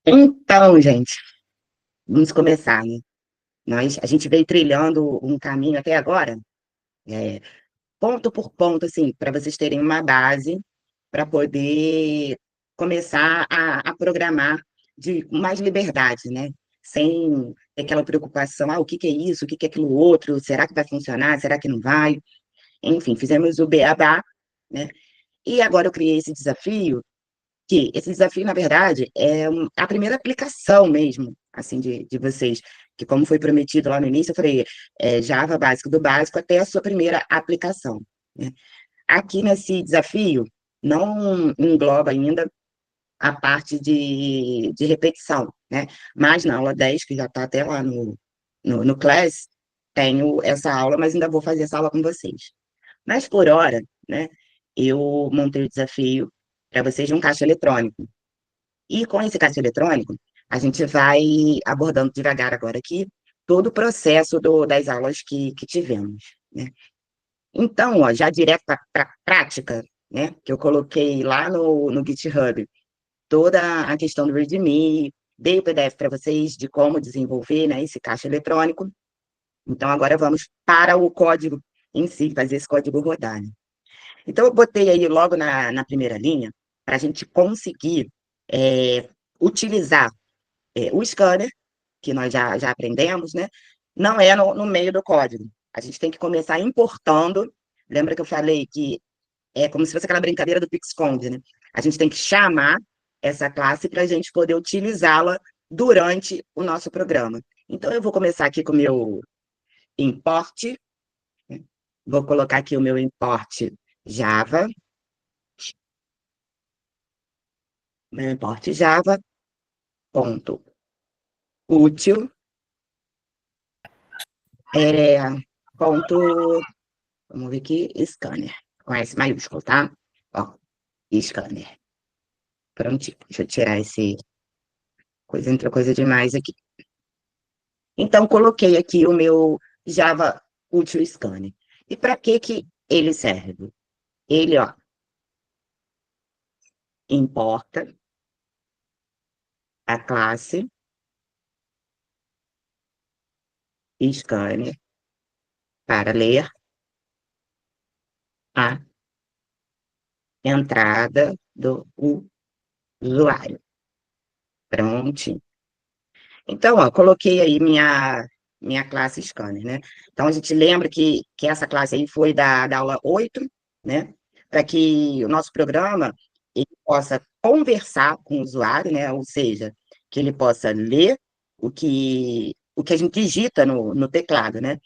Então, gente, vamos começar, né? A gente veio trilhando um caminho até agora, é, ponto por ponto, assim, para vocês terem uma base para poder começar a programar de mais liberdade, né? Sem ter aquela preocupação, o que que é isso, o que que é aquilo outro, será que vai funcionar, será que não vai? Enfim, fizemos o beabá, né? E agora eu criei esse desafio que esse desafio, na verdade, é a primeira aplicação mesmo, assim, de vocês, que como foi prometido lá no início, eu falei, Java básico do básico até a sua primeira aplicação, né? Aqui nesse desafio, não engloba ainda a parte de repetição, né? Mas na aula 10 que já está até lá no Class, tenho essa aula, mas ainda vou fazer essa aula com vocês. Mas por hora, né, eu montei o desafio para vocês de um caixa eletrônico. E com esse caixa eletrônico, a gente vai abordando devagar agora aqui todo o processo das aulas que tivemos, né? Então, ó, já direto para a prática, né, que eu coloquei lá no GitHub toda a questão do README, dei o PDF para vocês de como desenvolver, né, esse caixa eletrônico. Então, agora vamos para o código em si, fazer esse código rodar, né? Então, eu botei aí logo na primeira linha, para a gente conseguir utilizar o scanner, que nós já aprendemos, né? Não é no meio do código. A gente tem que começar importando. Lembra que eu falei que é como se fosse aquela brincadeira do pique-esconde, né? A gente tem que chamar essa classe para a gente poder utilizá-la durante o nosso programa. Então, eu vou começar aqui com o meu import, né? Vou colocar aqui o meu import Java, meu import Java, ponto, útil, é, ponto, vamos ver aqui, scanner, com S maiúsculo, tá? Ó, scanner. Prontinho, deixa eu tirar esse coisa, entrou coisa demais aqui. Então, coloquei aqui o meu Java Util Scanner. E para que ele serve? Ele, ó, importa a classe scanner para ler a entrada do usuário. Prontinho. Então, ó, coloquei aí minha classe scanner, né? Então, a gente lembra que essa classe aí foi da aula 8, né? Para que o nosso programa ele possa conversar com o usuário, né? Ou seja, que ele possa ler o que a gente digita no teclado, né?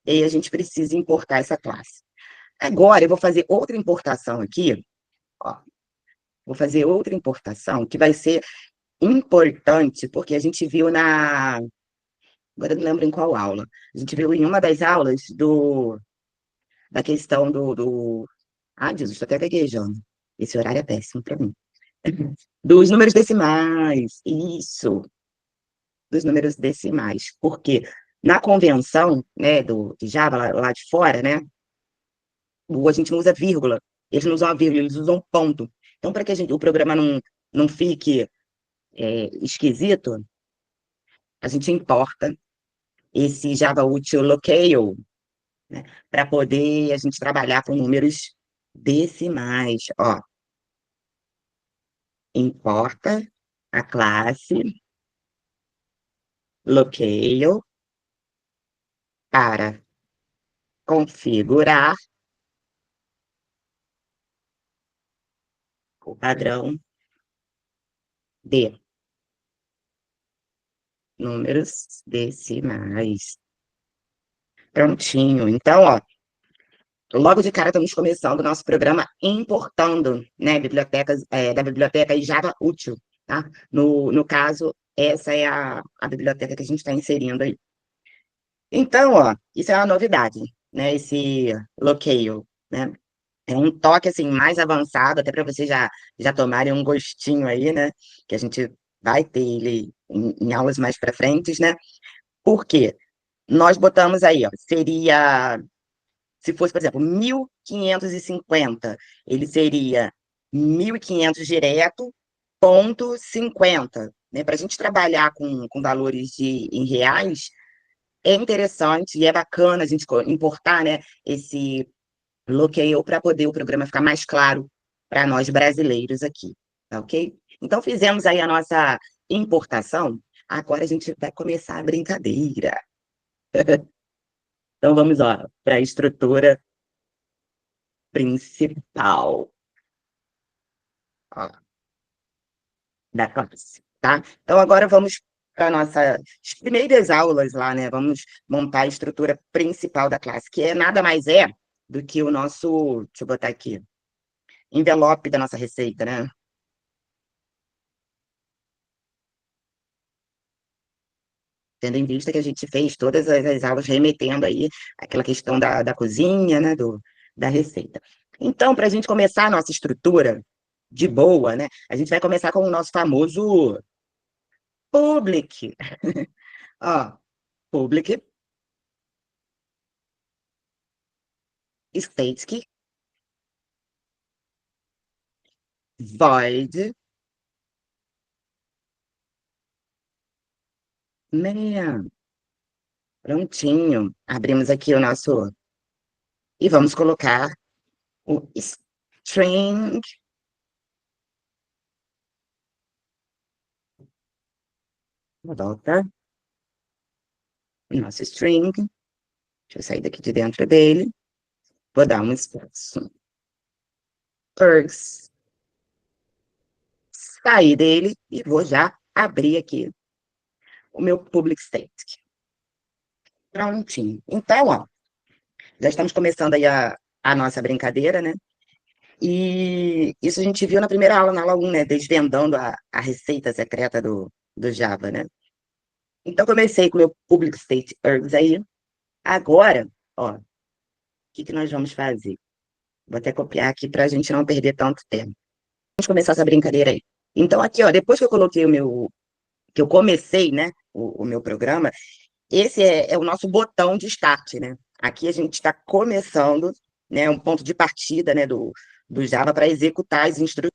E aí a gente precisa importar essa classe. Agora, eu vou fazer outra importação aqui, ó. Vou fazer outra importação que vai ser importante, porque a gente viu agora não lembro em qual aula. A gente viu em uma das aulas da questão Ai, Jesus, estou até gaguejando. Esse horário é péssimo para mim. Dos números decimais, isso, dos números decimais. Porque na convenção, né, de Java, lá de fora, né, a gente não usa vírgula. Eles não usam a vírgula, eles usam ponto. Então, para que o programa não fique esquisito, a gente importa esse Java Util Locale, né, para poder a gente trabalhar com números decimais. Ó, importa a classe locale para configurar o padrão de números decimais. Prontinho. Então, ó, logo de cara estamos começando o nosso programa importando, né, bibliotecas, da biblioteca Java Útil, tá? No caso, essa é a biblioteca que a gente está inserindo aí. Então, ó, isso é uma novidade, né? Esse Locale, né? É um toque assim mais avançado, até para vocês já tomarem um gostinho aí, né? Que a gente vai ter ele em aulas mais para frente, né? Por quê? Nós botamos aí, ó, seria, se fosse, por exemplo, 1550, ele seria 1500 direto, ponto 50. né? Para a gente trabalhar com valores em reais, é interessante e é bacana a gente importar, né, esse bloqueio para poder o programa ficar mais claro para nós brasileiros aqui, tá ok? Então, fizemos aí a nossa importação, agora a gente vai começar a brincadeira. Então, vamos, ó, para a estrutura principal, ó, da classe, tá? Então, agora vamos para nossas primeiras aulas lá, né? Vamos montar a estrutura principal da classe, que é nada mais é do que o nosso, deixa eu botar aqui, envelope da nossa receita, né? Tendo em vista que a gente fez todas as aulas remetendo aí aquela questão da cozinha, né, da receita. Então, para a gente começar a nossa estrutura de boa, né, a gente vai começar com o nosso famoso public. Ó, public, static, void, né, prontinho. Abrimos aqui o nosso, e vamos colocar o string, volta, nosso string, deixa eu sair daqui de dentro dele, vou dar um espaço. Ergs, sair dele e vou já abrir aqui o meu public static. Prontinho. Então, ó, já estamos começando aí a nossa brincadeira, né? E isso a gente viu na primeira aula, na aula 1, né? Desvendando a receita secreta do Java, né? Então, comecei com o meu public state ergs aí. Agora, ó, o que nós vamos fazer? Vou até copiar aqui para a gente não perder tanto tempo. Vamos começar essa brincadeira aí. Então, aqui, ó, depois que eu coloquei que eu comecei, né, o meu programa, esse é o nosso botão de start, né? Aqui a gente está começando, né, um ponto de partida, né, do Java para executar as instruções,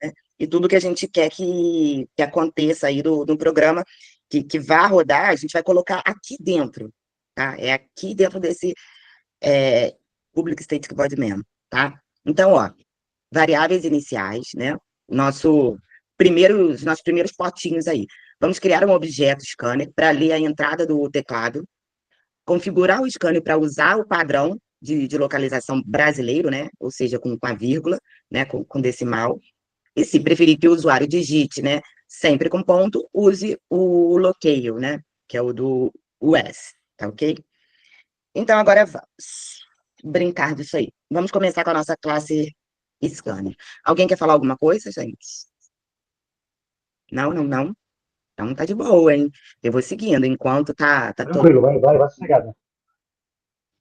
né? E tudo que a gente quer que aconteça aí do programa, que vá rodar, a gente vai colocar aqui dentro, tá? É aqui dentro desse public static void main, tá? Então, ó, variáveis iniciais, né? Os nossos primeiros potinhos aí. Vamos criar um objeto scanner para ler a entrada do teclado, configurar o scanner para usar o padrão de localização brasileiro, né? Ou seja, com a vírgula, né? Com decimal. E se preferir que o usuário digite, né? Sempre com ponto, use o locale, né? Que é o do US, tá ok? Então, agora vamos brincar disso aí. Vamos começar com a nossa classe scanner. Alguém quer falar alguma coisa, gente? Não, não, não. Então tá de boa, hein? Eu vou seguindo enquanto tá todo. Tranquilo, vai sossegado.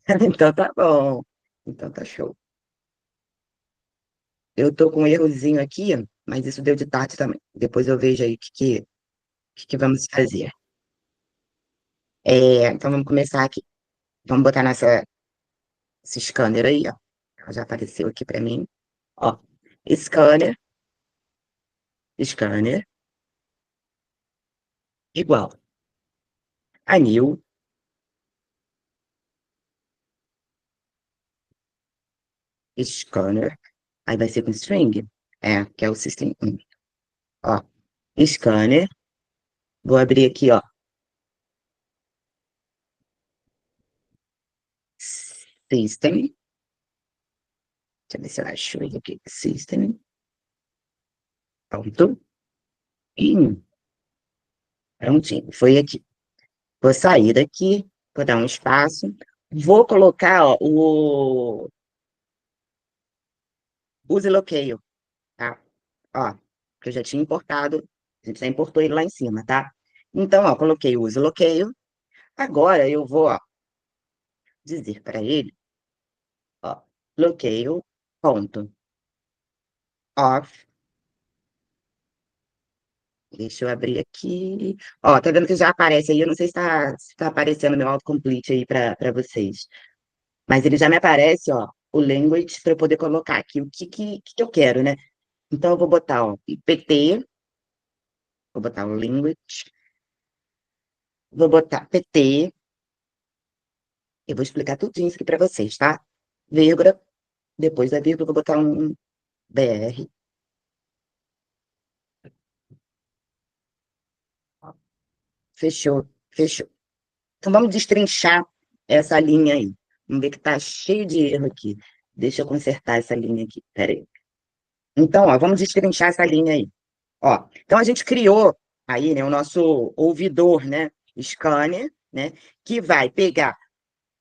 Então tá bom. Então tá show. Eu tô com um errozinho aqui, mas isso deu de tarde também. Depois eu vejo aí o que vamos fazer. Então vamos começar aqui. Vamos botar esse scanner aí, ó. Ela já apareceu aqui para mim. Ó, scanner, scanner, igual a new, scanner. Aí vai ser com string. Que é o system. Ó, scanner. Vou abrir aqui, ó. System. Deixa eu ver se eu acho ele aqui. System. Pronto. E prontinho. Foi aqui. Vou sair daqui. Vou dar um espaço. Vou colocar, ó, o use local, tá? Ó, que eu já tinha importado. A gente já importou ele lá em cima, tá? Então, ó, coloquei o use local. Agora eu vou, ó, dizer para ele, ó, local, ponto, off. Deixa eu abrir aqui. Ó, tá vendo que já aparece aí? Eu não sei se tá aparecendo meu autocomplete aí para vocês. Mas ele já me aparece, ó, o language para eu poder colocar aqui o que eu quero, né? Então eu vou botar, ó, IPT, Vou botar o language, vou botar PT, eu vou explicar tudinho isso aqui para vocês, tá? Vírgula, depois da vírgula, vou botar um BR. Fechou, fechou. Então, vamos destrinchar essa linha aí. Vamos ver que tá cheio de erro aqui. Deixa eu consertar essa linha aqui, peraí. Então, ó, vamos destrinchar essa linha aí. Ó, então, a gente criou aí, né, o nosso ouvidor, né, scanner, né, que vai pegar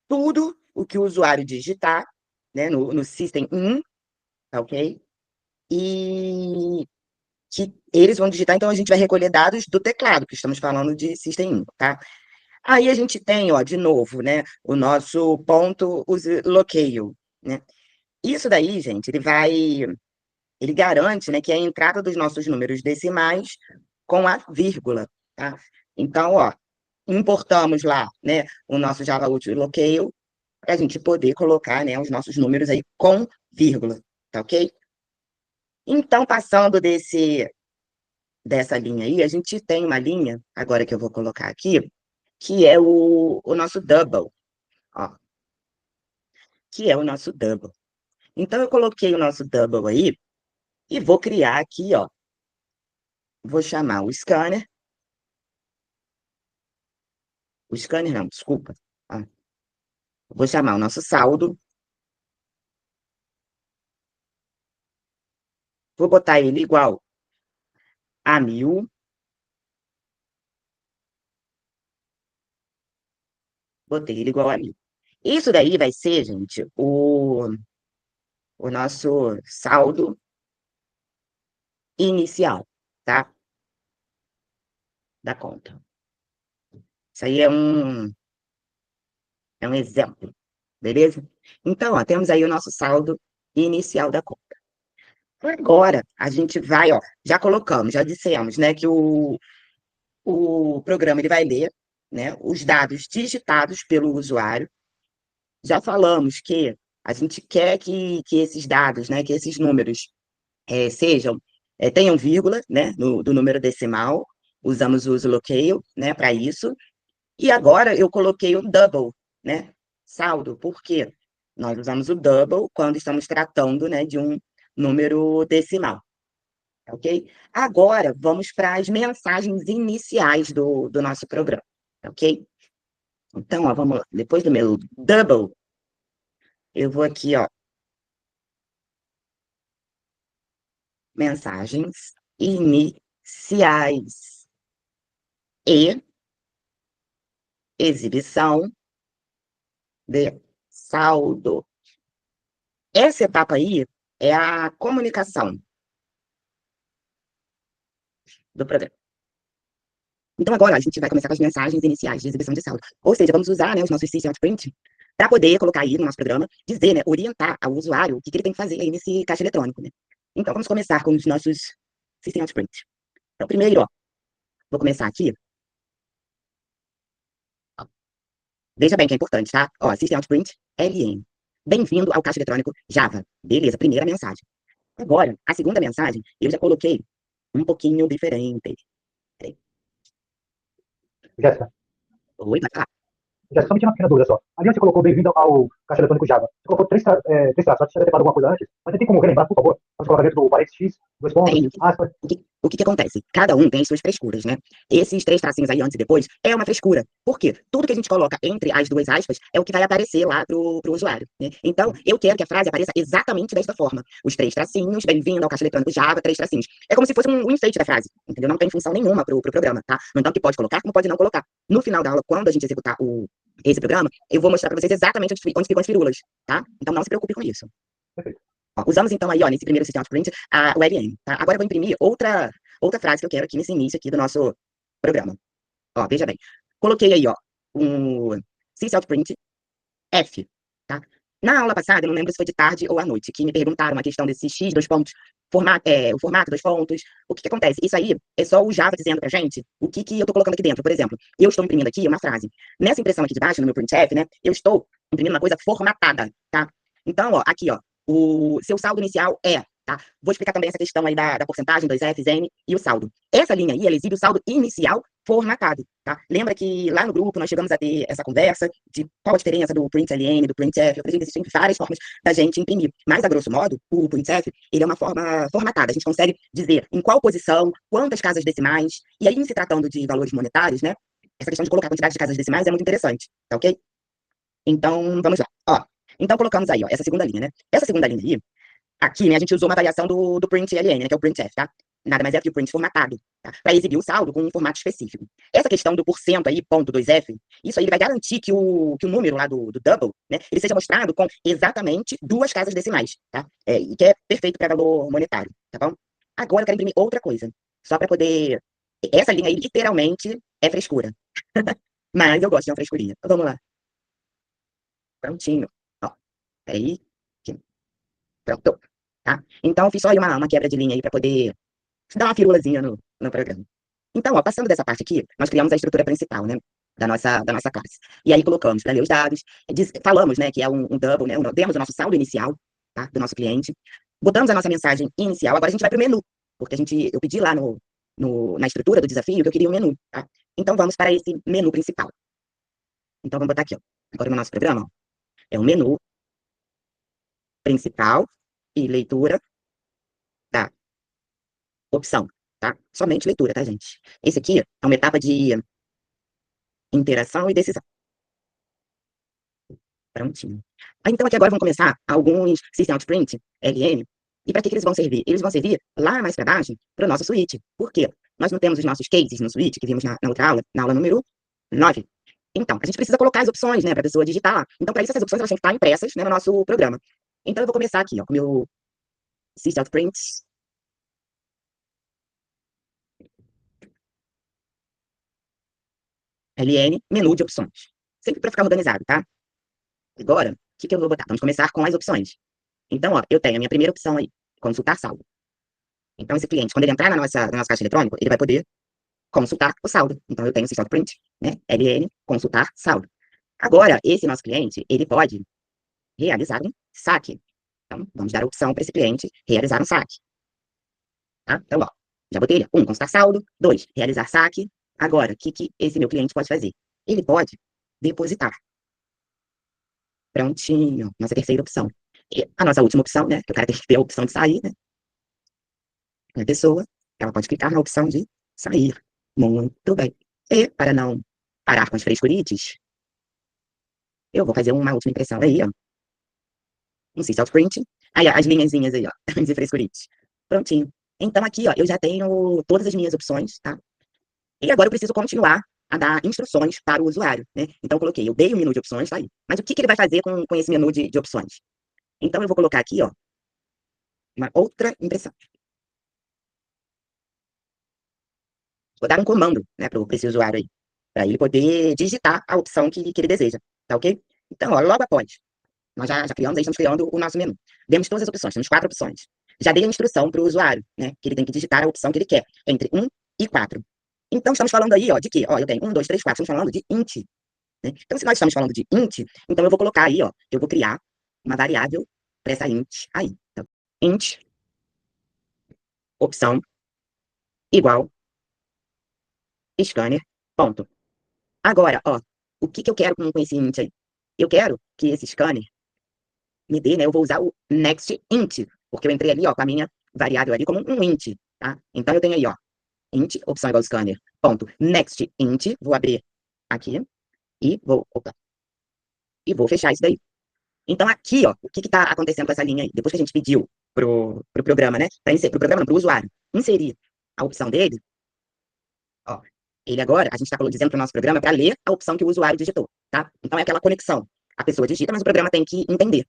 tudo o que o usuário digitar, né, no System in, tá ok? E que eles vão digitar, então a gente vai recolher dados do teclado, que estamos falando de System in, tá? Aí a gente tem, ó, de novo, né, o nosso ponto locale, né? Isso daí, gente, ele garante, né, que é a entrada dos nossos números decimais com a vírgula, tá? Então, ó, importamos lá, né, o nosso Java locale para a gente poder colocar, né, os nossos números aí com vírgula, tá ok? Então, passando dessa linha aí, a gente tem uma linha, agora que eu vou colocar aqui, que é o nosso double, ó, que é o nosso double. Então, eu coloquei o nosso double aí e vou criar aqui, ó, vou chamar o scanner não, desculpa, ó, vou chamar o nosso saldo, vou botar ele igual a 1000, botei ele igual a 1000. Isso daí vai ser, gente, o nosso saldo inicial, tá? Da conta. Isso aí é um exemplo, beleza? Então, ó, temos aí o nosso saldo inicial da conta. Agora, a gente vai, ó, já colocamos, já dissemos, né, que o programa ele vai ler, né, os dados digitados pelo usuário. Já falamos que a gente quer que esses dados, né, que esses números sejam, tenham vírgula, né, do número decimal, usamos o uso locale, né, para isso. E agora eu coloquei o double, né, saldo, porque nós usamos o double quando estamos tratando, né, de um número decimal, ok? Agora, vamos para as mensagens iniciais do nosso programa, ok? Então, ó, vamos lá. Depois do meu double, eu vou aqui, ó, mensagens iniciais e exibição de saldo. Essa etapa aí é a comunicação do programa. Então, agora a gente vai começar com as mensagens iniciais de exibição de saldo. Ou seja, vamos usar, né, os nossos CC Outprint para poder colocar aí no nosso programa, dizer, né, orientar ao usuário o que ele tem que fazer aí nesse caixa eletrônico, né? Então, vamos começar com os nossos CC Outprint. Então, primeiro, ó, vou começar aqui. Ó, veja bem que é importante, tá? Ó, System Outprint, LN. Bem-vindo ao caixa eletrônico Java. Beleza, primeira mensagem. Agora, a segunda mensagem, eu já coloquei um pouquinho diferente. Peraí. Jéssica, Oi, vai falar. Jéssica, só me tinha uma pequena dúvida só. Ali onde você colocou bem-vindo ao caixa eletrônico Java, você colocou três traços, você tinha declarado alguma coisa antes, mas tem como relembrar, por favor? Você colocar dentro do parênteses X, dois pontos, Tem, aspas. o que acontece? Cada um tem as suas frescuras, né? Esses três tracinhos aí, antes e depois, é uma frescura. Por quê? Tudo que a gente coloca entre as duas aspas é o que vai aparecer lá pro usuário, né? Então, eu quero que a frase apareça exatamente desta forma. Os três tracinhos, bem-vindo ao caixa eletrônico Java, três tracinhos. É como se fosse um enfeite da frase, entendeu? Não tem função nenhuma pro programa, tá? No entanto, que pode colocar, como pode não colocar. No final da aula, quando a gente executar esse programa, eu vou mostrar para vocês exatamente onde ficam as firulas, tá? Então, não se preocupe com isso. Perfeito. Ó, usamos então aí, ó, nesse primeiro System Outprint, o LN, tá? Agora eu vou imprimir outra frase que eu quero aqui nesse início aqui do nosso programa. Ó, veja bem. Coloquei aí, ó, um System Outprint F, tá? Na aula passada, eu não lembro se foi de tarde ou à noite, que me perguntaram a questão desse X, dois pontos, o formato, dois pontos. O que acontece? Isso aí é só o Java dizendo pra gente o que eu tô colocando aqui dentro. Por exemplo, eu estou imprimindo aqui uma frase. Nessa impressão aqui de baixo, no meu printf, né, eu estou imprimindo uma coisa formatada, tá? Então, ó, aqui, ó, o seu saldo inicial é tá? Vou explicar também essa questão aí da porcentagem, dois Fs, N e o saldo. Essa linha aí, ela exibe o saldo inicial formatado, tá? Lembra que lá no grupo nós chegamos a ter essa conversa de qual a diferença do println, do printf. Eu acredito que existem várias formas da gente imprimir, mas a grosso modo, o printf, ele é uma forma formatada. A gente consegue dizer em qual posição, quantas casas decimais, e aí, em se tratando de valores monetários, né? Essa questão de colocar a quantidade de casas decimais é muito interessante, tá ok? Então, vamos lá. Ó, então, colocamos aí, ó, essa segunda linha, né? Essa segunda linha aí, aqui, né, a gente usou uma variação do println, né, que é o printf, tá? Nada mais é que o print formatado, tá? Para exibir o saldo com um formato específico. Essa questão do porcento aí, ponto 2F, isso aí vai garantir que o número lá do double, né, ele seja mostrado com exatamente duas casas decimais, tá? E que é perfeito para valor monetário, tá bom? Agora eu quero imprimir outra coisa, só para poder... Essa linha aí, literalmente, é frescura. Mas eu gosto de uma frescurinha. Então, vamos lá. Prontinho. Ó, peraí. Aqui. Pronto. Tá? Então, eu fiz só aí uma quebra de linha aí para poder dar uma firulazinha no programa. Então, ó, passando dessa parte aqui, nós criamos a estrutura principal, né, da nossa classe. E aí colocamos para ler os dados, falamos, né, que é um double, né, demos o nosso saldo inicial, tá, do nosso cliente, botamos a nossa mensagem inicial, agora a gente vai para o menu, porque eu pedi lá na estrutura do desafio que eu queria um menu, tá? Então, vamos para esse menu principal. Então, vamos botar aqui, ó. Agora no nosso programa, ó, é o menu principal e leitura da opção, tá? Somente leitura, tá, gente? Esse aqui é uma etapa de interação e decisão. Prontinho. Então, aqui agora vão começar alguns System Out Print, LN, e para que eles vão servir? Eles vão servir lá mais para baixo para o nosso switch. Por quê? Nós não temos os nossos cases no switch, que vimos na outra aula, na aula número 9. Então, a gente precisa colocar as opções, né, para a pessoa digitar lá. Então, para isso, essas opções elas têm que estar impressas, né, no nosso programa. Então, eu vou começar aqui, ó, com o meu System Out Print, LN, menu de opções. Sempre para ficar organizado, tá? Agora, o que eu vou botar? Vamos começar com as opções. Então, ó, eu tenho a minha primeira opção aí, consultar saldo. Então, esse cliente, quando ele entrar na nossa caixa eletrônica, ele vai poder consultar o saldo. Então, eu tenho esse saldo print, né? LN, consultar saldo. Agora, esse nosso cliente, ele pode realizar um saque. Então, vamos dar a opção para esse cliente realizar um saque. Tá? Então, ó, já botei ele. 1, consultar saldo. 2, realizar saque. Agora, o que esse meu cliente pode fazer? Ele pode depositar. Prontinho, nossa terceira opção. E a nossa última opção, né? Que o cara tem que ter a opção de sair, né? A pessoa, ela pode clicar na opção de sair. Muito bem. E, para não parar com as frescurites, eu vou fazer uma última impressão aí, ó. Um system print. Aí, ó, as linhazinhas aí, ó, de frescurites. Prontinho. Então, aqui, ó, eu já tenho todas as minhas opções, tá? E agora eu preciso continuar a dar instruções para o usuário, né? Então, eu dei o menu de opções, tá aí. Mas o que ele vai fazer com esse menu de opções? Então, eu vou colocar aqui, ó, uma outra impressão. Vou dar um comando, né, para esse usuário aí, para ele poder digitar a opção que ele deseja, tá ok? Então, ó, logo após, nós já criamos, aí estamos criando o nosso menu. Demos todas as opções, temos 4 opções. Já dei a instrução para o usuário, né, que ele tem que digitar a opção que ele quer, entre 1 e 4. Então, estamos falando aí, ó, de quê? Ó, eu tenho 1, 2, 3, 4, estamos falando de int, né? Então, se nós estamos falando de int, então eu vou colocar aí, ó, eu vou criar uma variável para essa int aí. Então, int, opção, igual, scanner, ponto. Agora, ó, o que eu quero com esse int aí? Eu quero que esse scanner me dê, né? Eu vou usar o next int, porque eu entrei ali, ó, com a minha variável ali como um int, tá? Então eu tenho aí, ó, int, opção igual scanner, ponto, next int, vou abrir aqui e vou fechar isso daí. Então aqui, ó, o que tá acontecendo com essa linha aí? Depois que a gente pediu pro programa, né? Pro programa não, pro usuário, inserir a opção dele, ó, ele agora, a gente está dizendo para o nosso programa para ler a opção que o usuário digitou, tá? Então é aquela conexão. A pessoa digita, mas o programa tem que entender.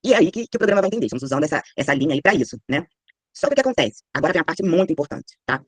E é aí que o programa vai entender. Estamos usando essa linha aí para isso, né? Só que o que acontece? Agora vem a parte muito importante, tá?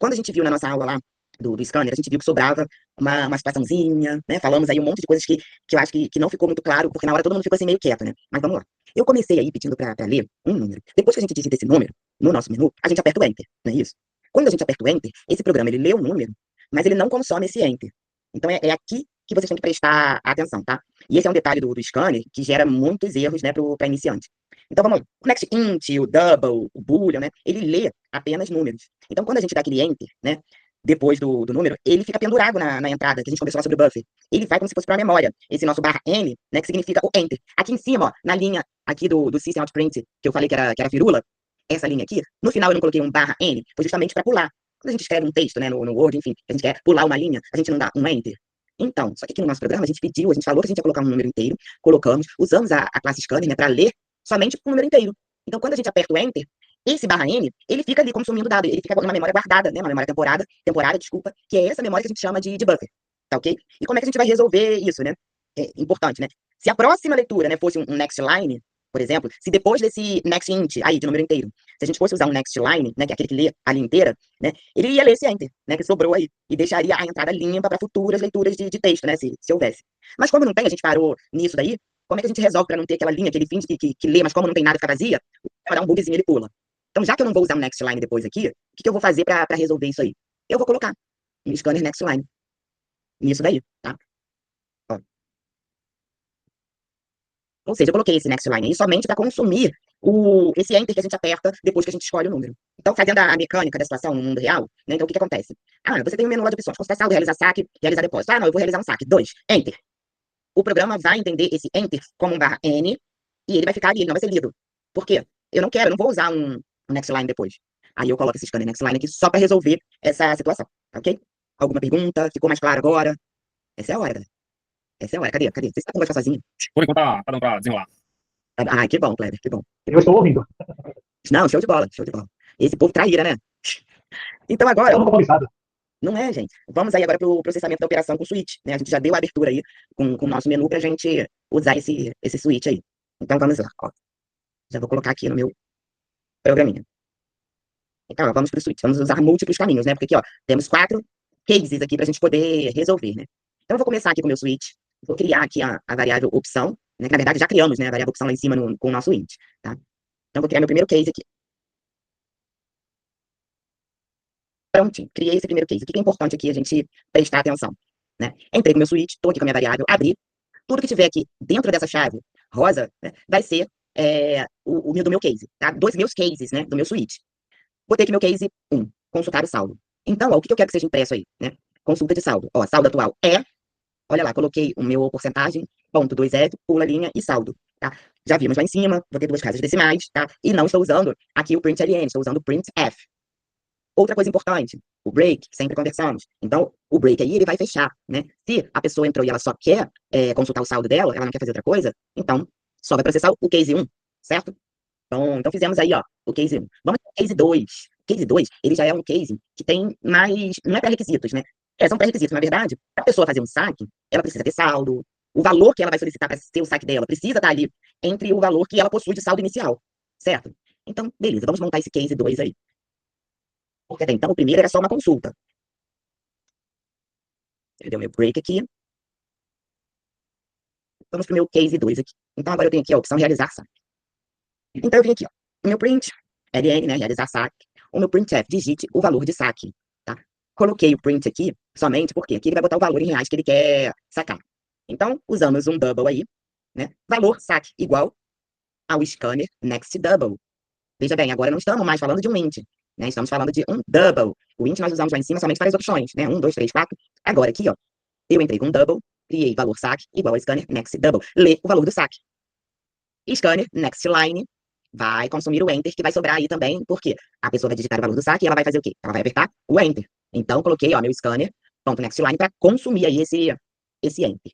Quando a gente viu na nossa aula lá do scanner, a gente viu que sobrava uma situaçãozinha, né? Falamos aí um monte de coisas que eu acho que não ficou muito claro, porque na hora todo mundo ficou assim meio quieto, né? Mas vamos lá. Eu comecei aí pedindo para ler um número. Depois que a gente digita esse número no nosso menu, a gente aperta o Enter, não é isso? Quando a gente aperta o Enter, esse programa ele lê o número, mas ele não consome esse Enter. Então é aqui que vocês têm que prestar atenção, tá? E esse é um detalhe do scanner que gera muitos erros, né, para iniciante. Então, vamos lá. O next int, o double, o boolean, né, ele lê apenas números. Então, quando a gente dá aquele enter, né, depois do número, ele fica pendurado na entrada, que a gente conversou lá sobre o buffer. Ele vai como se fosse para a memória. Esse nosso barra N, né, que significa o enter. Aqui em cima, ó, na linha aqui do system out print, que eu falei que era firula, essa linha aqui, no final eu não coloquei um barra N, foi justamente para pular. Quando a gente escreve um texto, né, no Word, enfim, a gente quer pular uma linha, a gente não dá um enter. Então, só que aqui no nosso programa, a gente falou que a gente ia colocar um número inteiro, colocamos, usamos a classe scanner, né, para ler somente o número inteiro. Então, quando a gente aperta o enter, esse barra N, ele fica ali consumindo dado, ele fica numa memória guardada, né, uma memória temporária, desculpa, que é essa memória que a gente chama de buffer, tá ok? E como é que a gente vai resolver isso, né? É importante, né? Se a próxima leitura, né, fosse um next line, por exemplo, se depois desse next int, aí, de número inteiro, se a gente fosse usar um next line, né, que é aquele que lê a linha inteira, né, ele ia ler esse enter, né, que sobrou aí, e deixaria a entrada limpa para futuras leituras de texto, né, se houvesse. Mas como não tem, a gente parou nisso daí, como é que a gente resolve para não ter aquela linha que ele finge que lê, mas como não tem nada, fica vazia, vai dar um bugzinho, ele pula. Então, já que eu não vou usar um next line depois aqui, o que eu vou fazer para resolver isso aí? Eu vou colocar um scanner next line nisso daí, tá? Ó. Ou seja, eu coloquei esse next line aí somente para consumir esse enter que a gente aperta depois que a gente escolhe o número. Então, fazendo a mecânica da situação no mundo real, né, então o que acontece? Ah, você tem um menu lá de opções, consultar saldo, realizar saque, realizar depósito. Ah, não, eu vou realizar um saque. 2, enter. O programa vai entender esse enter como um barra N e ele vai ficar ali, ele não vai ser lido. Por quê? Eu não vou usar um next line depois. Aí eu coloco esse scanner next line aqui só para resolver essa situação, ok? Alguma pergunta? Ficou mais claro agora? Essa é a hora, galera. Essa é a hora. Cadê? Você está conversando sozinho? Por enquanto tá dando pra desenrolar. Ah, que bom, Kleber, que bom. Eu estou ouvindo. Não, show de bola, show de bola. Esse povo traíra, né? Então agora, Eu não compromisado. não é, gente? Vamos aí agora para o processamento da operação com switch, né? A gente já deu a abertura aí com o nosso menu para a gente usar esse switch aí. Então vamos lá, ó. Já vou colocar aqui no meu programinha. Então, ó, vamos para o switch. Vamos usar múltiplos caminhos, né? Porque aqui, ó, temos 4 cases aqui para a gente poder resolver, né? Então eu vou começar aqui com o meu switch. Vou criar aqui a variável opção, né? Que na verdade já criamos, né? A variável opção lá em cima com o nosso int, tá? Então vou criar meu primeiro case aqui. Prontinho, criei esse primeiro case. O que é importante aqui a gente prestar atenção, né? Entrei com meu switch, estou aqui com a minha variável, abri. Tudo que tiver aqui dentro dessa chave rosa, né, vai ser do meu case, tá? Dos meus cases, né? Do meu switch. Botei aqui meu case 1, consultar o saldo. Então, ó, o que eu quero que seja impresso aí, né? Consulta de saldo. Ó, saldo atual é, olha lá, coloquei o meu porcentagem, ponto 2F, pula linha e saldo, tá? Já vimos lá em cima, vou ter 2 casas decimais, tá? E não estou usando aqui o println, estou usando o printf. Outra coisa importante, o break, sempre conversamos. Então, o break aí, ele vai fechar, né? Se a pessoa entrou e ela só quer consultar o saldo dela, ela não quer fazer outra coisa, então só vai processar o case 1, certo? Então fizemos aí, ó, o case 1. Vamos para o case 2. Case 2, ele já é um case que tem mais, não é pré-requisitos, né? São pré-requisitos, na verdade, para a pessoa fazer um saque, ela precisa ter saldo, o valor que ela vai solicitar para ser o saque dela precisa estar ali entre o valor que ela possui de saldo inicial, certo? Então, beleza, vamos montar esse case 2 aí. Porque até então o primeiro era só uma consulta. Deu meu break aqui. Vamos para o meu case 2 aqui. Então agora eu tenho aqui a opção realizar saque. Então eu vim aqui, ó, o meu print, LN, né, realizar saque. O meu printf, digite o valor de saque, tá? Coloquei o print aqui somente porque aqui ele vai botar o valor em reais que ele quer sacar. Então, usamos um double aí, né? Valor saque igual ao scanner next double. Veja bem, agora não estamos mais falando de um int, né? Estamos falando de um double. O int nós usamos lá em cima somente para as opções, né? 1, 2, 3, 4. Agora aqui, ó, eu entrei com um double, criei valor saque igual ao scanner next double. Lê o valor do saque. Scanner next line vai consumir o enter que vai sobrar aí também, porque a pessoa vai digitar o valor do saque e ela vai fazer o quê? Ela vai apertar o enter. Então, coloquei, ó, meu scanner, ponto next line, para consumir aí esse enter.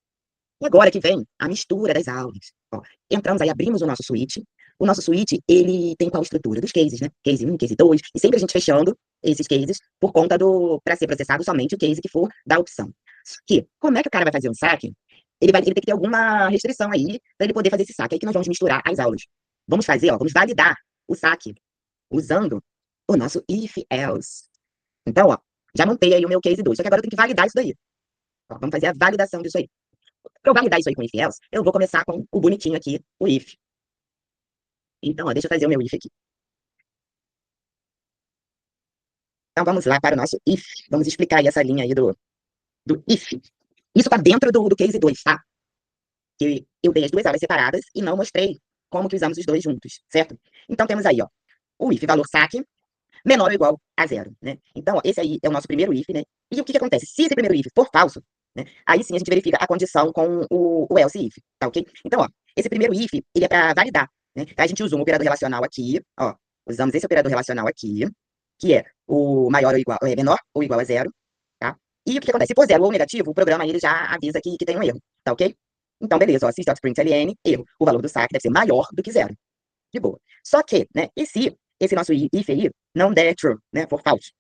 E agora que vem a mistura das aulas. Ó, entramos aí, abrimos o nosso switch. O nosso switch, ele tem qual estrutura? Dos cases, né? Case 1, case 2, e sempre a gente fechando esses cases por conta para ser processado somente o case que for da opção. Só que, como é que o cara vai fazer um saque? Ele tem que ter alguma restrição aí para ele poder fazer esse saque. Aí que nós vamos misturar as aulas. Vamos fazer, ó, vamos validar o saque usando o nosso if-else. Então, ó, já montei aí o meu case 2, só que agora eu tenho que validar isso daí. Ó, vamos fazer a validação disso aí. Para eu validar isso aí com o if-else, eu vou começar com o bonitinho aqui, o if. Então, ó, deixa eu fazer o meu if aqui. Então, vamos lá para o nosso if. Vamos explicar aí essa linha aí do if. Isso está dentro do case 2, tá? Que eu dei as duas aulas separadas e não mostrei como que usamos os dois juntos, certo? Então temos aí, ó, o if valor saque menor ou igual a zero, né? Então, ó, esse aí é o nosso primeiro if, né? E o que que acontece? Se esse primeiro if for falso, né, aí sim a gente verifica a condição com o else if, tá ok? Então, ó, esse primeiro if, ele é para validar, né? A gente usou um operador relacional aqui, ó, usamos esse operador relacional aqui, que é o maior ou igual, menor ou igual a zero, tá? E o que que acontece? Se for zero ou negativo, o programa ele já avisa que tem um erro, tá ok? Então, beleza, ó, system.println, erro. O valor do saque deve ser maior do que zero. De boa. Só que, né, e se esse nosso if aí não der true, né, for false?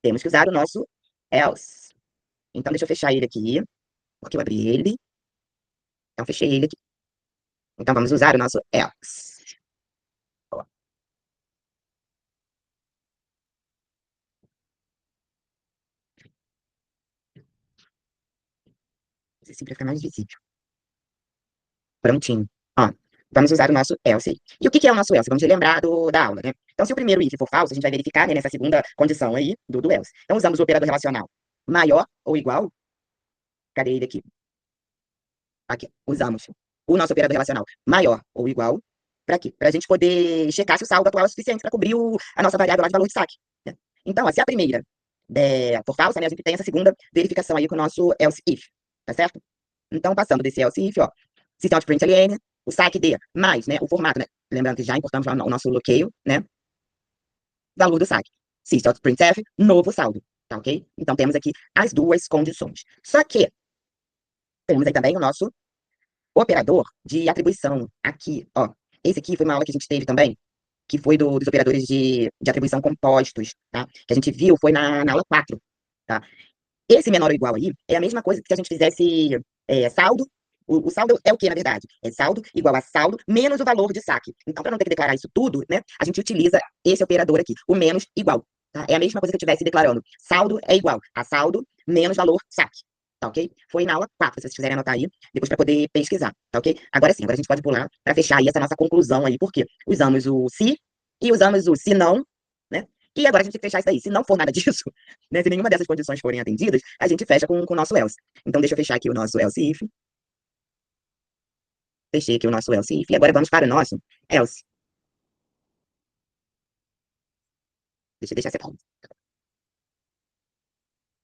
Temos que usar o nosso else. Então, deixa eu fechar ele aqui, porque eu abri ele. Então, fechei ele aqui. Então, vamos usar o nosso else. Ó, assim para ficar mais visível. Prontinho. Ó, vamos usar o nosso else aí. E o que que é o nosso else? Vamos lembrar da aula, né? Então, se o primeiro if for falso, a gente vai verificar, né, nessa segunda condição aí do else. Então, usamos o operador relacional maior ou igual. Cadê ele aqui? Aqui, usamos o nosso operador relacional maior ou igual. Para quê? Para a gente poder checar se o saldo atual é suficiente para cobrir a nossa variável lá de valor de saque, né? Então, ó, se a primeira for falsa, né, a gente tem essa segunda verificação aí com o nosso else if, tá certo? Então, passando desse else if, ó, system out println, o saque de mais, né, o formato, né? Lembrando que já importamos lá o nosso loqueio, né? Valor do saque. System out printf, novo saldo, tá ok? Então, temos aqui as duas condições. Só que temos aí também o nosso operador de atribuição aqui, ó. Esse aqui foi uma aula que a gente teve também, que foi dos operadores de atribuição compostos, tá? Que a gente viu, foi na aula 4, tá? Esse menor ou igual aí é a mesma coisa que se a gente fizesse saldo. O saldo é o que, na verdade? É saldo igual a saldo menos o valor de saque. Então, para não ter que declarar isso tudo, né, a gente utiliza esse operador aqui, o menos igual. Tá? É a mesma coisa que eu estivesse declarando. Saldo é igual a saldo menos valor saque. Tá ok? Foi na aula 4, se vocês quiserem anotar aí, depois para poder pesquisar, tá ok? Agora sim, agora a gente pode pular para fechar aí essa nossa conclusão aí, porque usamos o se e usamos o se não, né? E agora a gente tem que fechar isso daí. Se não for nada disso, né, se nenhuma dessas condições forem atendidas, a gente fecha com o nosso else. Então, deixa eu fechar aqui o nosso else if. Fechei aqui o nosso else if. E agora vamos para o nosso else. Deixa eu deixar separado.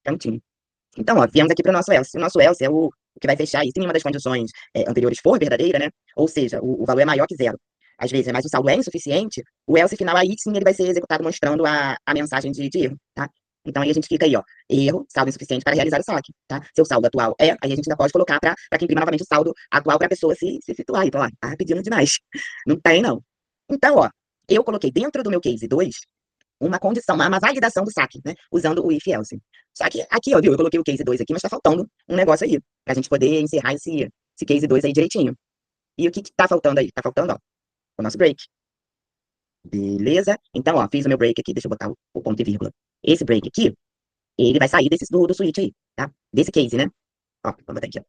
Prontinho. Então, ó, viemos aqui para o nosso else. O nosso else é o que vai fechar aí. Se nenhuma das condições anteriores for verdadeira, né? Ou seja, o valor é maior que zero. Às vezes, mas o saldo é insuficiente, o else final aí sim ele vai ser executado mostrando a mensagem de erro, tá? Então aí a gente clica aí, ó, erro, saldo insuficiente para realizar o saque, tá? Seu saldo atual aí a gente ainda pode colocar para que imprima novamente o saldo atual para a pessoa se situar aí, falar, tá pedindo demais. Não tem, não. Então, ó, eu coloquei dentro do meu case 2 uma condição, uma validação do saque, né? Usando o if else. Só que aqui, ó, viu? Eu coloquei o case 2 aqui, mas tá faltando um negócio aí, pra gente poder encerrar esse case 2 aí direitinho. E o que que tá faltando aí? Tá faltando, ó, o nosso break. Beleza? Então, ó, fiz o meu break aqui, deixa eu botar o ponto e vírgula. Esse break aqui, ele vai sair do switch aí, tá? Desse case, né? Ó, vou botar aqui, ó.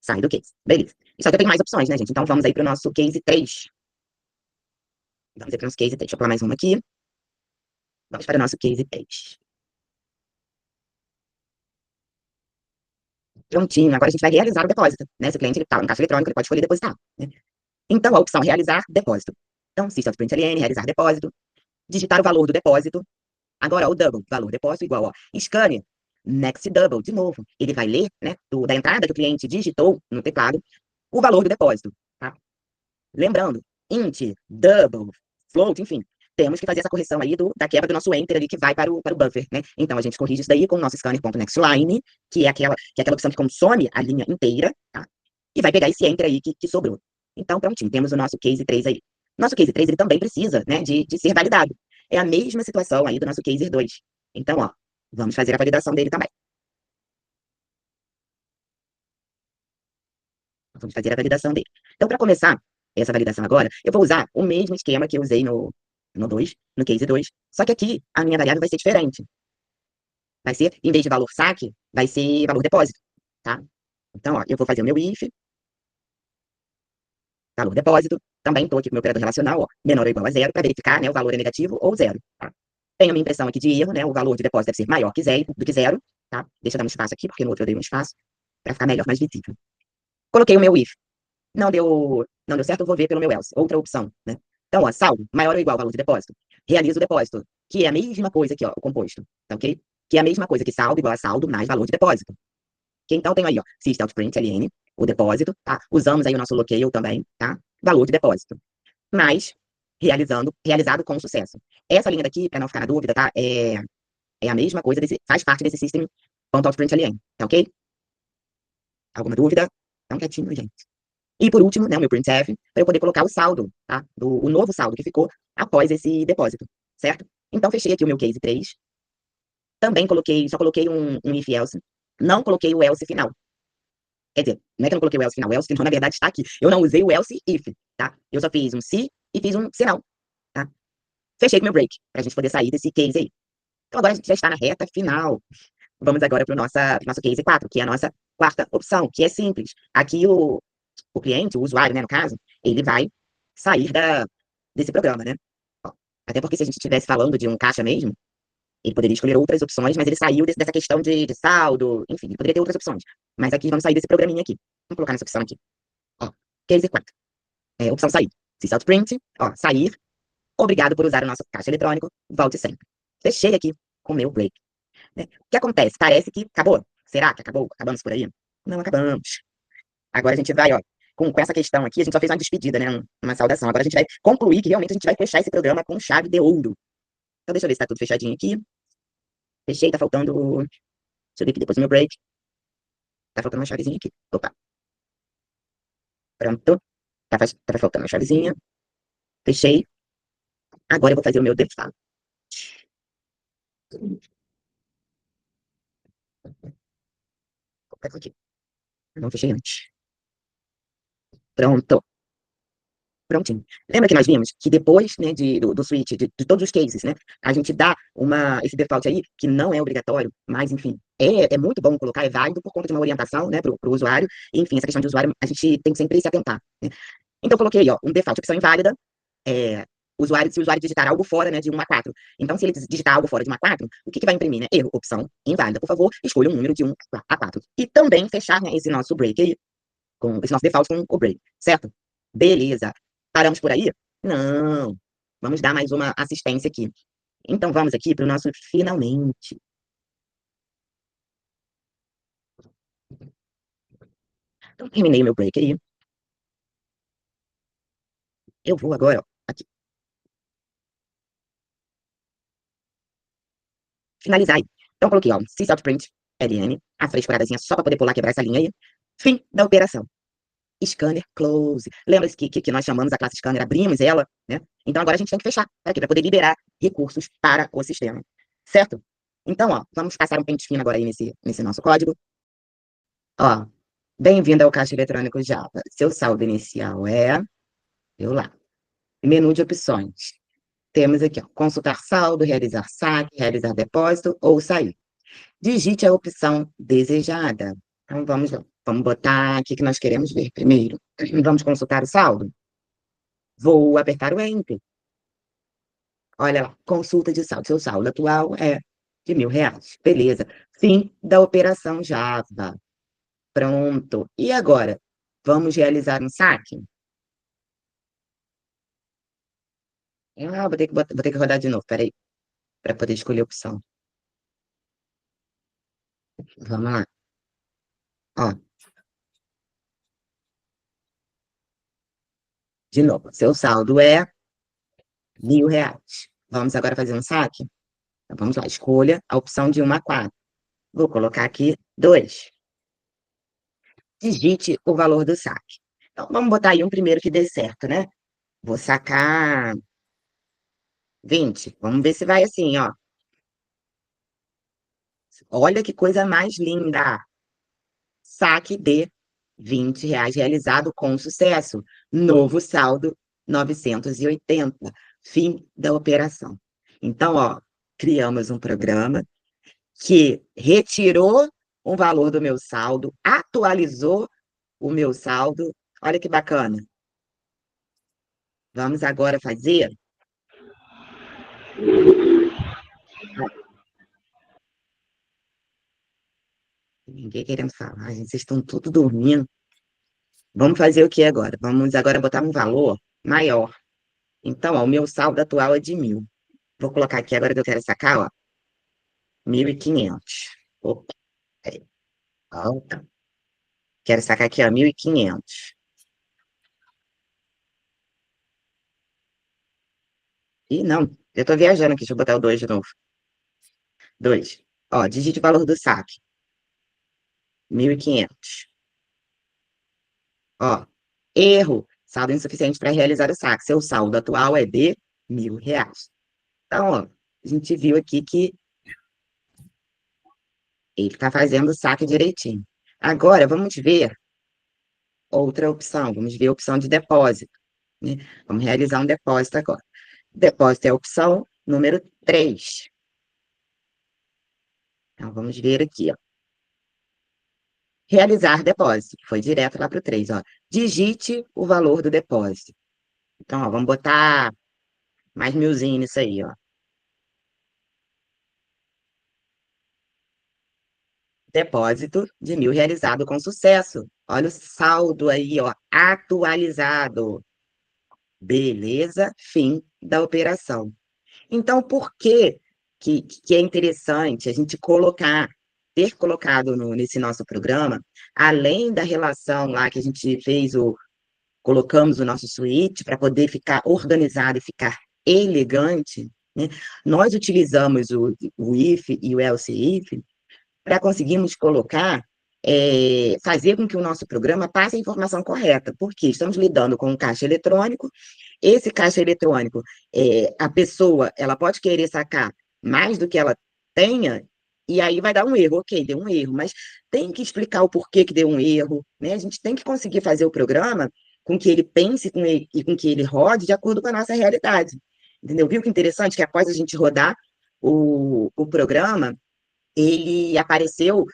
Sai do case. Beleza. E só que eu tenho mais opções, né, gente? Então, vamos aí pro nosso case 3. Vamos aí pro nosso case 3. Deixa eu pular mais uma aqui. Vamos para o nosso case 3. Prontinho. Agora a gente vai realizar o depósito, né? Se o cliente está no caixa eletrônico, ele pode escolher depositar, né? Então, a opção realizar depósito. Então, system.println, realizar depósito, digitar o valor do depósito. Agora, o double, valor depósito igual, ó, scanner, next double, de novo. Ele vai ler, né, da entrada que o cliente digitou no teclado, o valor do depósito, tá? Lembrando, int, double, float, enfim, temos que fazer essa correção aí da quebra do nosso enter ali que vai para o buffer, né? Então, a gente corrige isso daí com o nosso scanner.nextLine, que é aquela opção que consome a linha inteira, tá? E vai pegar esse enter aí que sobrou. Então, prontinho, temos o nosso case 3 aí. Nosso case 3, ele também precisa, né, de ser validado. É a mesma situação aí do nosso case 2. Então, ó, vamos fazer a validação dele também. Vamos fazer a validação dele. Então, para começar essa validação agora, eu vou usar o mesmo esquema que eu usei no 2, no case 2, só que aqui a minha variável vai ser diferente. Vai ser, em vez de valor saque, vai ser valor depósito, tá? Então, ó, eu vou fazer o meu if, valor depósito, também estou aqui com o meu operador relacional, ó, menor ou igual a zero, para verificar, né, o valor é negativo ou zero, tá? Tenho a minha impressão aqui de erro, né, o valor de depósito deve ser maior que zero, do que zero, tá? Deixa eu dar um espaço aqui, porque no outro eu dei um espaço, para ficar melhor, mais visível. Coloquei o meu if. Não deu certo, eu vou ver pelo meu else. Outra opção, né? Então, ó, saldo, maior ou igual ao valor de depósito. Realizo o depósito, que é a mesma coisa aqui, ó, o composto, tá ok? Que é a mesma coisa que saldo igual a saldo mais valor de depósito. Que então tenho aí, ó, systemoutprint, ln, o depósito, tá? Usamos aí o nosso locale também, tá? Valor de depósito. Mas, realizado com sucesso. Essa linha daqui, para não ficar na dúvida, tá? É a mesma coisa, faz parte desse system.outprint.ln, tá ok? Alguma dúvida? Então, quietinho, gente. E por último, né, o meu printf, para eu poder colocar o saldo, tá? O novo saldo que ficou após esse depósito, certo? Então, fechei aqui o meu case 3. Também só coloquei um if else, não coloquei o else final. Quer dizer, não é que eu não coloquei o else final, o else final, na verdade, está aqui. Eu não usei o else if, tá? Eu só fiz um se e fiz um senão, tá? Fechei com o meu break, para a gente poder sair desse case aí. Então, agora a gente já está na reta final. Vamos agora para o nosso case 4, que é a nossa quarta opção, que é simples. Aqui o cliente, o usuário, né, no caso, ele vai sair desse programa, né? Ó, até porque se a gente estivesse falando de um caixa mesmo, ele poderia escolher outras opções, mas ele saiu dessa questão de saldo, enfim, ele poderia ter outras opções. Mas aqui, vamos sair desse programinha aqui. Vamos colocar nessa opção aqui. Ó, case 4. Opção sair. Sysout print, ó, sair. Obrigado por usar o nosso caixa eletrônico. Volte sempre. Fechei aqui com o meu break. Né? O que acontece? Parece que acabou. Será que acabou? Acabamos por aí? Não acabamos. Agora a gente vai, ó, com essa questão aqui, a gente só fez uma despedida, né? Uma saudação. Agora a gente vai concluir que realmente a gente vai fechar esse programa com chave de ouro. Então deixa eu ver se tá tudo fechadinho aqui. Fechei, tá faltando. Deixa eu ver aqui depois do meu break. Tá faltando uma chavezinha aqui. Opa, pronto. Tava faltando uma chavezinha. Fechei. Agora eu vou fazer o meu default. Opa, aqui. Não fechei antes. Pronto. Prontinho. Lembra que nós vimos que depois, né, do switch, de todos os cases, né, a gente dá esse default aí, que não é obrigatório, mas, enfim, é muito bom colocar, é válido por conta de uma orientação, né, para o usuário. E, enfim, essa questão de usuário, a gente tem que sempre se atentar, né? Então, eu coloquei, ó, um default, opção inválida, é, se o usuário digitar algo fora, né, de 1 a 4. Então, se ele digitar algo fora de 1 a 4, o que vai imprimir, né? Erro, opção inválida. Por favor, escolha um número de 1 a 4. E também fechar, né, esse nosso break aí, com esse nosso default com o break, certo? Beleza. Paramos por aí? Não. Vamos dar mais uma assistência aqui. Então, vamos aqui para o nosso finalmente. Então, terminei o meu break aí. Eu vou agora, ó, aqui, finalizar aí. Então, coloquei, ó, sysoutprint, ln, a frescuradazinha só para poder pular, quebrar essa linha aí. Fim da operação. Scanner close. Lembra-se que nós chamamos a classe scanner, abrimos ela, né? Então, agora a gente tem que fechar, para poder liberar recursos para o sistema. Certo? Então, ó, vamos passar um pente fino agora aí nesse nosso código. Ó, bem-vindo ao caixa eletrônico Java. Seu saldo inicial eu lá. Menu de opções. Temos aqui, ó, consultar saldo, realizar saque, realizar depósito ou sair. Digite a opção desejada. Então, vamos lá. Vamos botar aqui que nós queremos ver primeiro. Vamos consultar o saldo. Vou apertar o Enter. Olha lá, consulta de saldo. Seu saldo atual é de R$ 1.000. Beleza. Fim da operação Java. Pronto. E agora? Vamos realizar um saque? Vou ter que rodar de novo, peraí, para poder escolher a opção. Vamos lá. Ó, de novo. Seu saldo é R$ 1.000. Vamos agora fazer um saque? Então, vamos lá, escolha a opção de 1 a 4. Vou colocar aqui 2. Digite o valor do saque. Então, vamos botar aí um primeiro que dê certo, né? Vou sacar 20. Vamos ver se vai assim, ó. Olha que coisa mais linda. Saque de R$ 20 realizado com sucesso. Novo saldo 980. Fim da operação. Então, ó, criamos um programa que retirou um valor do meu saldo, atualizou o meu saldo. Olha que bacana. Vamos agora fazer. Ninguém querendo falar, gente, vocês estão tudo dormindo. Vamos fazer o que agora? Vamos agora botar um valor maior. Então, ó, o meu saldo atual é de 1.000. Vou colocar aqui agora que eu quero sacar, ó, 1.500. Opa, peraí. Volta. Quero sacar aqui, ó, 1.500. Ih, não, eu tô viajando aqui, deixa eu botar o 2 de novo. 2. Ó, digite o valor do saque. 1.500. Ó, erro. Saldo insuficiente para realizar o saque. Seu saldo atual é de R$ 1.000. Então, ó, a gente viu aqui que ele está fazendo o saque direitinho. Agora, vamos ver outra opção. Vamos ver a opção de depósito, né? Vamos realizar um depósito agora. Depósito é a opção número 3. Então, vamos ver aqui, ó. Realizar depósito. Foi direto lá para o 3, ó. Digite o valor do depósito. Então, ó, vamos botar mais 1.000zinho nisso aí, ó. Depósito de 1.000 realizado com sucesso. Olha o saldo aí, ó, atualizado. Beleza, fim da operação. Então, por que é interessante a gente ter colocado nesse nosso programa, além da relação lá que a gente fez, colocamos o nosso suíte para poder ficar organizado e ficar elegante, né? Nós utilizamos o if e o else if para conseguirmos colocar, fazer com que o nosso programa passe a informação correta, porque estamos lidando com um caixa eletrônico, esse caixa eletrônico, a pessoa, ela pode querer sacar mais do que ela tenha, e aí vai dar um erro, ok, deu um erro, mas tem que explicar o porquê que deu um erro, né? A gente tem que conseguir fazer o programa com que ele pense e com que ele rode de acordo com a nossa realidade, entendeu? Viu que interessante que após a gente rodar o programa, ele apareceu,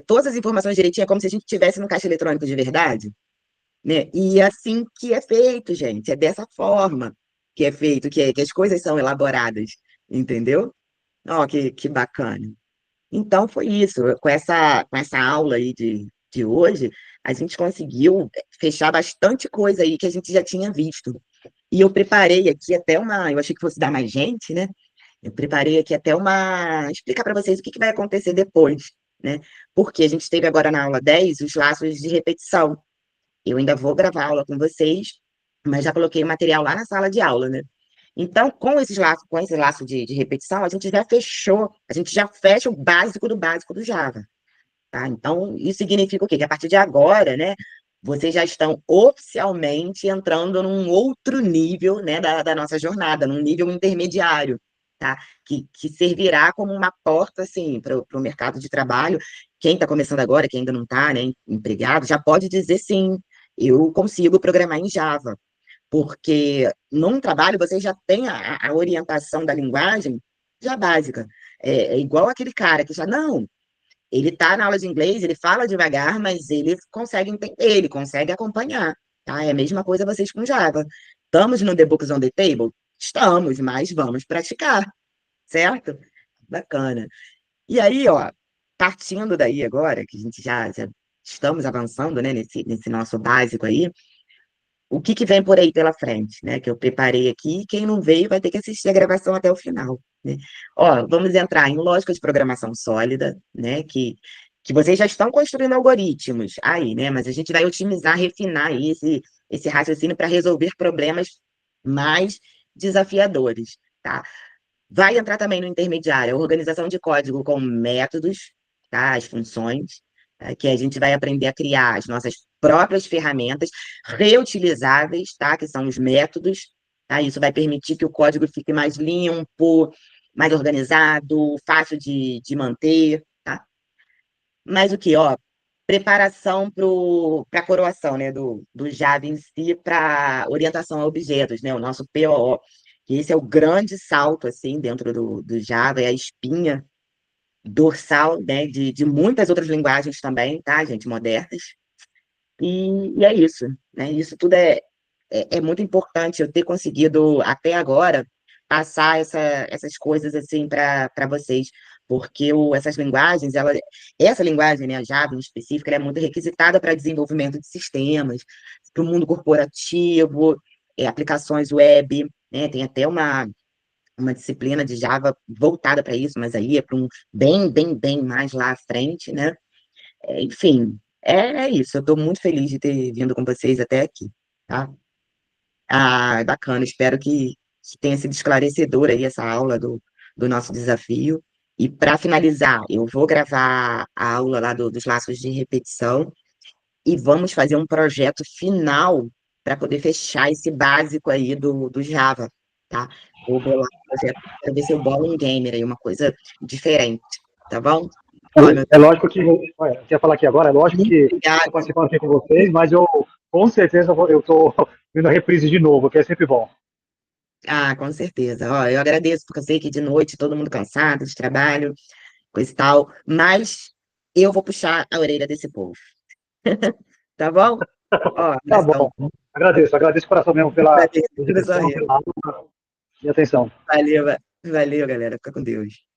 todas as informações direitinho, é como se a gente estivesse no caixa eletrônico de verdade, né? E é assim que é feito, gente, é dessa forma que é feito, que as coisas são elaboradas, entendeu? Ó, que bacana. Então, foi isso, com essa aula aí de hoje, a gente conseguiu fechar bastante coisa aí que a gente já tinha visto. E eu preparei aqui até eu achei que fosse dar mais gente, né? Eu preparei aqui até explicar para vocês o que vai acontecer depois, né? Porque a gente teve agora na aula 10 os laços de repetição. Eu ainda vou gravar a aula com vocês, mas já coloquei o material lá na sala de aula, né? Então, com esse laço de repetição, a gente já fecha o básico do Java, tá? Então, isso significa o quê? Que a partir de agora, né, vocês já estão oficialmente entrando num outro nível, né, da nossa jornada, num nível intermediário, tá? Que servirá como uma porta, assim, para o mercado de trabalho. Quem está começando agora, quem ainda não está, né, empregado, já pode dizer sim, eu consigo programar em Java, porque num trabalho você já tem a orientação da linguagem já básica. É igual aquele cara que já, não, ele está na aula de inglês, ele fala devagar, mas ele consegue entender, ele consegue acompanhar, tá? É a mesma coisa vocês com Java. Estamos no The Books on the Table? Estamos, mas vamos praticar, certo? Bacana. E aí, ó, partindo daí agora, que a gente já estamos avançando, né, nesse nosso básico aí, o que vem por aí pela frente, né? Que eu preparei aqui, e quem não veio vai ter que assistir a gravação até o final, né? Ó, vamos entrar em lógica de programação sólida, né? Que vocês já estão construindo algoritmos aí, né? Mas a gente vai otimizar, refinar aí esse raciocínio para resolver problemas mais desafiadores, tá? Vai entrar também no intermediário, a organização de código com métodos, tá? As funções, tá? Que a gente vai aprender a criar as nossas próprias ferramentas reutilizáveis, tá? Que são os métodos, tá? Isso vai permitir que o código fique mais limpo, mais organizado, fácil de manter, tá? Mas o que, ó, preparação para a coroação, né, do Java em si para orientação a objetos, né, o nosso POO, que esse é o grande salto, assim, dentro do Java, é a espinha dorsal, né, de muitas outras linguagens também, tá, gente, modernas, e é isso, né, isso tudo é muito importante eu ter conseguido, até agora, passar essas coisas, assim, para vocês, porque essas linguagens, essa linguagem, né, a Java em específico, ela é muito requisitada para desenvolvimento de sistemas, para o mundo corporativo, aplicações web, né, tem até uma disciplina de Java voltada para isso, mas aí é para um bem mais lá à frente, né? Enfim, é isso. Eu estou muito feliz de ter vindo com vocês até aqui, tá? Ah, bacana. Espero que tenha sido esclarecedora aí essa aula do nosso desafio. E para finalizar, eu vou gravar a aula lá dos laços de repetição e vamos fazer um projeto final para poder fechar esse básico aí do Java, tá? Vou bolar um projeto para ver se eu bolo um gamer aí, uma coisa diferente, tá bom? Ó, meu, É lógico que, olha, eu ia falar aqui agora, é lógico muito que obrigada. estou participando aqui com vocês, mas eu, com certeza, eu estou vindo a reprise de novo, que é sempre bom. Ah, com certeza. Ó, eu agradeço, porque eu sei que de noite todo mundo cansado de trabalho, coisa e tal, mas eu vou puxar a orelha desse povo, tá bom? Ó, Tá bom. abração. Agradeço o coração mesmo pela Agradeço pela sua dedicação, rede. pela aula e atenção. Valeu, valeu, galera. Fica com Deus.